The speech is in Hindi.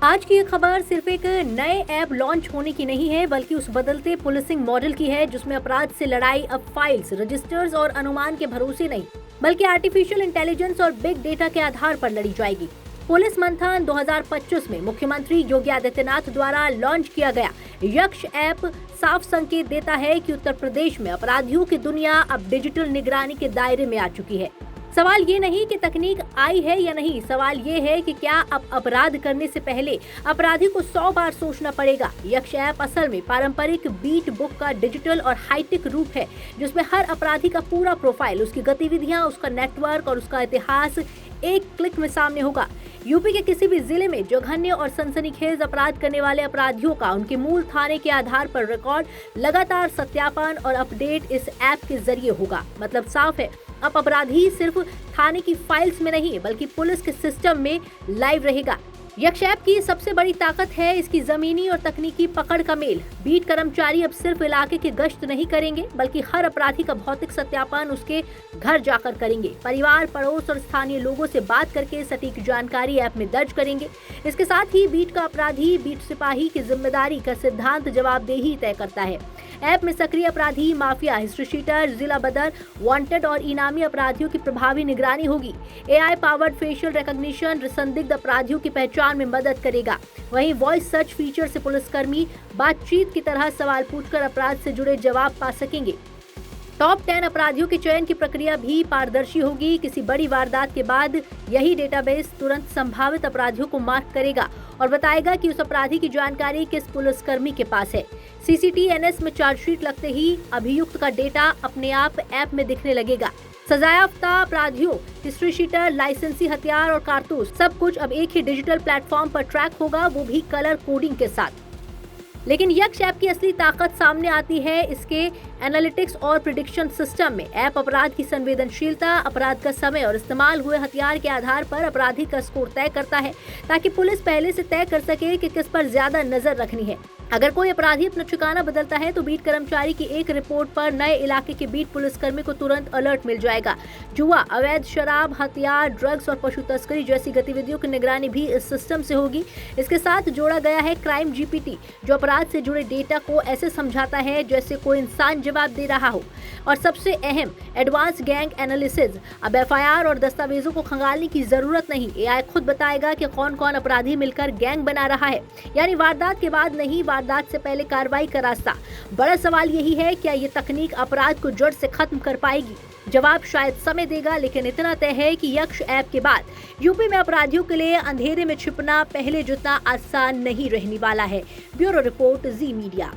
आज की ये खबर सिर्फ एक नए ऐप लॉन्च होने की नहीं है, बल्कि उस बदलते पुलिसिंग मॉडल की है जिसमें अपराध से लड़ाई अब फाइल्स, रजिस्टर्स और अनुमान के भरोसे नहीं, बल्कि आर्टिफिशियल इंटेलिजेंस और बिग डेटा के आधार पर लड़ी जाएगी। पुलिस मंथन 2025 में मुख्यमंत्री योगी आदित्यनाथ द्वारा लॉन्च किया गया यक्ष ऐप साफ संकेत देता है कि उत्तर प्रदेश में अपराधियों की दुनिया अब डिजिटल निगरानी के दायरे में आ चुकी है। सवाल ये नहीं कि तकनीक आई है या नहीं, सवाल ये है कि क्या अब अपराध करने से पहले अपराधी को 100 बार सोचना पड़ेगा। यक्ष ऐप असल में पारंपरिक बीट बुक का डिजिटल और हाईटेक रूप है, जिसमें हर अपराधी का पूरा प्रोफाइल, उसकी गतिविधियां, उसका नेटवर्क और उसका इतिहास एक क्लिक में सामने होगा। यूपी के किसी भी जिले में जघन्य और सनसनीखेज अपराध करने वाले अपराधियों का उनके मूल थाने के आधार पर रिकॉर्ड, लगातार सत्यापन और अपडेट इस ऐप के जरिए होगा। मतलब साफ है, अब अपराधी सिर्फ थाने की फाइल्स में नहीं, बल्कि पुलिस के सिस्टम में लाइव रहेगा। यक्ष ऐप की सबसे बड़ी ताकत है इसकी जमीनी और तकनीकी पकड़ का मेल। बीट कर्मचारी अब सिर्फ इलाके की गश्त नहीं करेंगे, बल्कि हर अपराधी का भौतिक सत्यापन उसके घर जाकर करेंगे। परिवार, पड़ोस और स्थानीय लोगों से बात करके सटीक जानकारी ऐप में दर्ज करेंगे। इसके साथ ही बीट का अपराधी बीट सिपाही की जिम्मेदारी का सिद्धांत जवाबदेही तय करता है। ऐप में सक्रिय अपराधी, माफिया, हिस्ट्री शीटर, जिला बदर, वांटेड और इनामी अपराधियों की प्रभावी निगरानी होगी। एआई पावर्ड फेशियल रिकॉग्निशन संदिग्ध अपराधियों की पहचान में मदद करेगा। वहीं वॉइस सर्च फीचर से पुलिसकर्मी बातचीत की तरह सवाल पूछकर अपराध से जुड़े जवाब पा सकेंगे। टॉप 10 अपराधियों के चयन की प्रक्रिया भी पारदर्शी होगी। किसी बड़ी वारदात के बाद यही डेटाबेस तुरंत संभावित अपराधियों को मार्क करेगा और बताएगा कि उस अपराधी की जानकारी किस पुलिसकर्मी के पास है। CCTNS में चार्जशीट लगते ही अभियुक्त का डेटा अपने आप ऐप में दिखने लगेगा। सजायाफ्ता अपराधियों, हिस्ट्री शीटर, लाइसेंसी हथियार और कारतूस, सब कुछ अब एक ही डिजिटल प्लेटफॉर्म पर ट्रैक होगा, वो भी कलर कोडिंग के साथ। लेकिन यक्ष ऐप की असली ताकत सामने आती है इसके एनालिटिक्स और प्रिडिक्शन सिस्टम में। ऐप अपराध की संवेदनशीलता, अपराध का समय और इस्तेमाल हुए हथियार के आधार पर अपराधी का स्कोर तय करता है, ताकि पुलिस पहले से तय कर सके कि किस पर ज्यादा नजर रखनी है। अगर कोई अपराधी अपना ठिकाना बदलता है तो बीट कर्मचारी की एक रिपोर्ट पर नए इलाके के बीट पुलिसकर्मी को तुरंत अलर्ट मिल जाएगा। जुआ, अवैध शराब, हथियार, ड्रग्स और पशु तस्करी जैसी गतिविधियों की निगरानी भी इस सिस्टम से होगी। इसके साथ जोड़ा गया है क्राइम GPT, जो अपराध से जुड़े डेटा को ऐसे समझाता है जैसे कोई इंसान जवाब दे रहा हो। और सबसे अहम, एडवांस गैंग एनालिसिस। अब FIR और दस्तावेजों को खंगालने की जरूरत नहीं, AI खुद बताएगा कि कौन कौन अपराधी मिलकर गैंग बना रहा है। यानी वारदात के बाद नहीं, वारदात से पहले कार्रवाई का रास्ता। बड़ा सवाल यही है, क्या ये तकनीक अपराध को जड़ से खत्म कर पाएगी? जवाब शायद समय देगा, लेकिन इतना तय है कि यक्ष ऐप के बाद यूपी में अपराधियों के लिए अंधेरे में छिपना पहले जितना आसान नहीं रहने वाला है। ब्यूरो रिपोर्ट, जी मीडिया।